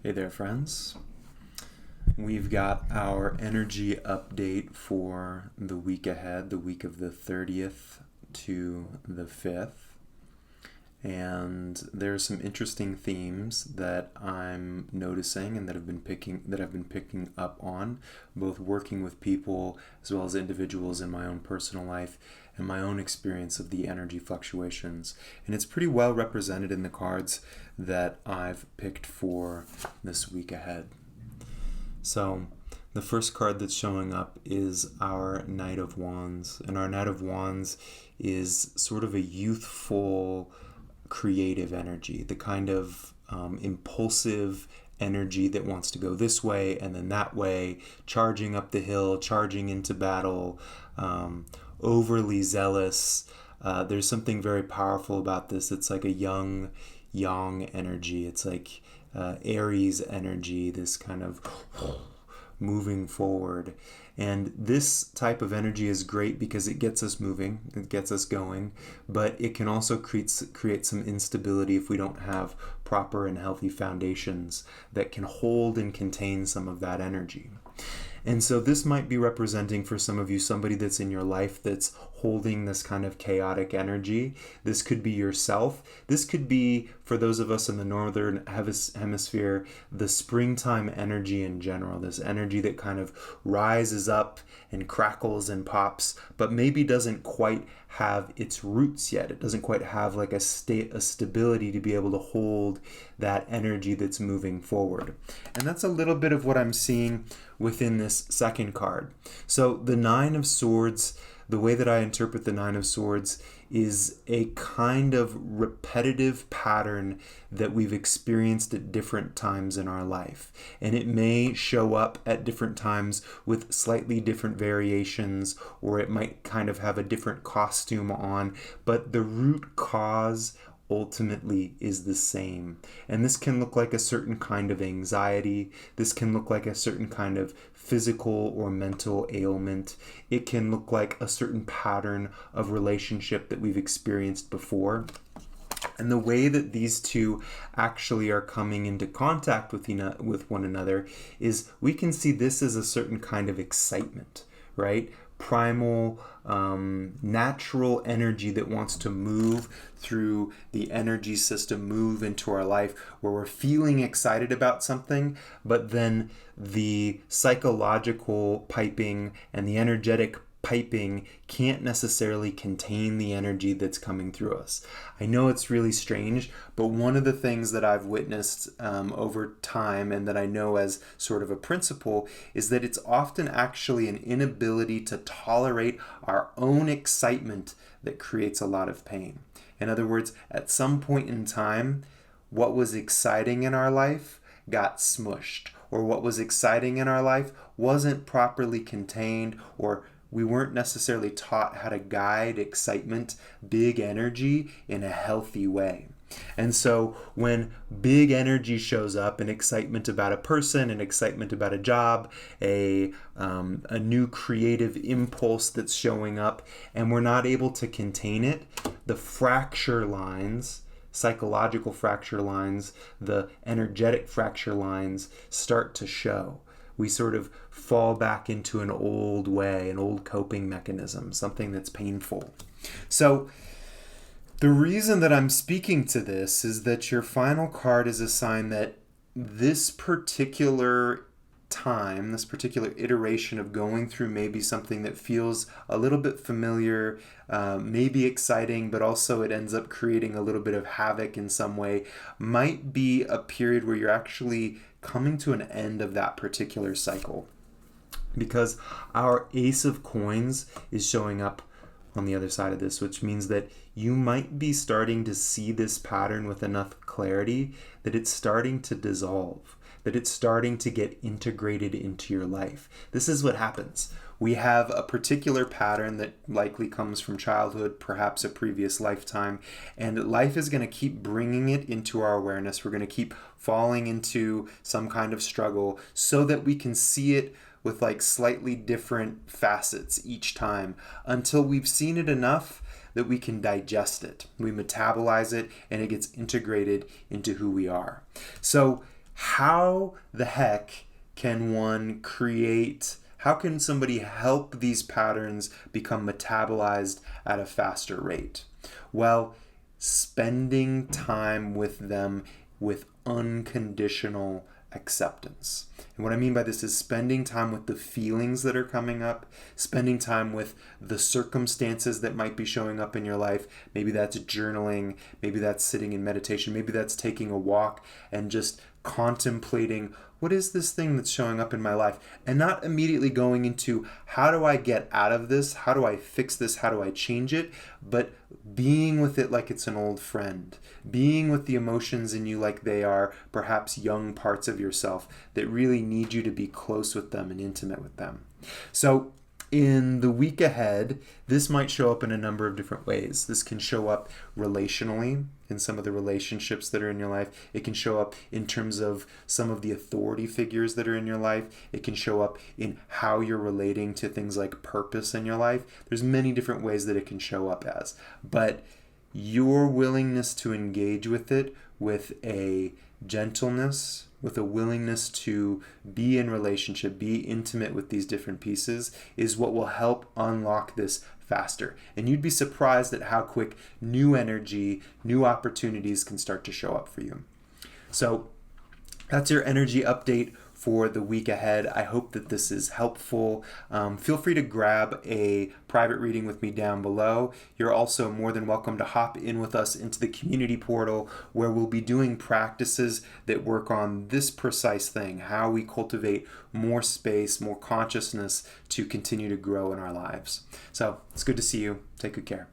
Hey there, friends. We've got our energy update for the week ahead, the week of the 30th to the 5th. And there's some interesting themes that I'm noticing and that I've been picking up on, both working with people as well as individuals in my own personal life and my own experience of the energy fluctuations. And it's pretty well represented in the cards that I've picked for this week ahead. So the first card that's showing up is our Knight of Wands. And our Knight of Wands is sort of a youthful, creative energy, the kind of impulsive energy that wants to go this way and then that way, charging up the hill, charging into battle, overly zealous. There's something very powerful about this. It's like a young yang energy. It's like Aries energy, this kind of moving forward. And this type of energy is great because it gets us moving, it gets us going, but it can also create some instability if we don't have proper and healthy foundations that can hold and contain some of that energy. And so this might be representing for some of you somebody that's in your life that's holding this kind of chaotic energy. This could be yourself. This could be, for those of us in the northern hemisphere, the springtime energy in general, this energy that kind of rises up and crackles and pops, but maybe doesn't quite have its roots yet. It doesn't quite have like a stability to be able to hold that energy that's moving forward. And that's a little bit of what I'm seeing within this second card. So the Nine of Swords, the way that I interpret the Nine of Swords is a kind of repetitive pattern that we've experienced at different times in our life. And it may show up at different times with slightly different variations, or it might kind of have a different costume on, but the root cause ultimately is the same. And this can look like a certain kind of anxiety. This can look like a certain kind of physical or mental ailment. It can look like a certain pattern of relationship that we've experienced before. And the way that these two actually are coming into contact with one another is we can see this as a certain kind of excitement, right? Primal, natural energy that wants to move through the energy system, move into our life, where we're feeling excited about something, but then the psychological piping and the energetic piping can't necessarily contain the energy that's coming through us. I know it's really strange, but one of the things that I've witnessed over time and that I know as sort of a principle is that it's often actually an inability to tolerate our own excitement that creates a lot of pain. In other words, at some point in time, what was exciting in our life got smushed, or what was exciting in our life wasn't properly contained, or we weren't necessarily taught how to guide excitement, big energy, in a healthy way. And so when big energy shows up, an excitement about a person, an excitement about a job, a new creative impulse that's showing up, and we're not able to contain it, the fracture lines, psychological fracture lines, the energetic fracture lines start to show. We sort of fall back into an old way, an old coping mechanism, something that's painful. So the reason that I'm speaking to this is that your final card is a sign that this particular time, this particular iteration of going through maybe something that feels a little bit familiar, maybe exciting, but also it ends up creating a little bit of havoc in some way, might be a period where you're actually coming to an end of that particular cycle. Because our Ace of Coins is showing up on the other side of this, which means that you might be starting to see this pattern with enough clarity that it's starting to dissolve, that it's starting to get integrated into your life. This is what happens. We have a particular pattern that likely comes from childhood, perhaps a previous lifetime, and life is going to keep bringing it into our awareness. We're going to keep falling into some kind of struggle so that we can see it with like slightly different facets each time until we've seen it enough that we can digest it. We metabolize it and it gets integrated into who we are. So how the heck can one create, how can somebody help these patterns become metabolized at a faster rate? Well, spending time with them with unconditional acceptance. And what I mean by this is spending time with the feelings that are coming up, spending time with the circumstances that might be showing up in your life. Maybe that's journaling, maybe that's sitting in meditation, maybe that's taking a walk and just contemplating, what is this thing that's showing up in my life? And not immediately going into, how do I get out of this? How do I fix this? How do I change it? But being with it like it's an old friend. Being with the emotions in you like they are perhaps young parts of yourself that really need you to be close with them and intimate with them. So in the week ahead, this might show up in a number of different ways. This can show up relationally in some of the relationships that are in your life. It can show up in terms of some of the authority figures that are in your life. It can show up in how you're relating to things like purpose in your life. There's many different ways that it can show up as. But your willingness to engage with it with a gentleness, with a willingness to be in relationship, be intimate with these different pieces, is what will help unlock this faster. And you'd be surprised at how quick new energy, new opportunities can start to show up for you. So that's your energy update for the week ahead. I hope that this is helpful. Feel free to grab a private reading with me down below. You're also more than welcome to hop in with us into the community portal, where we'll be doing practices that work on this precise thing, how we cultivate more space, more consciousness to continue to grow in our lives. So it's good to see you. Take good care.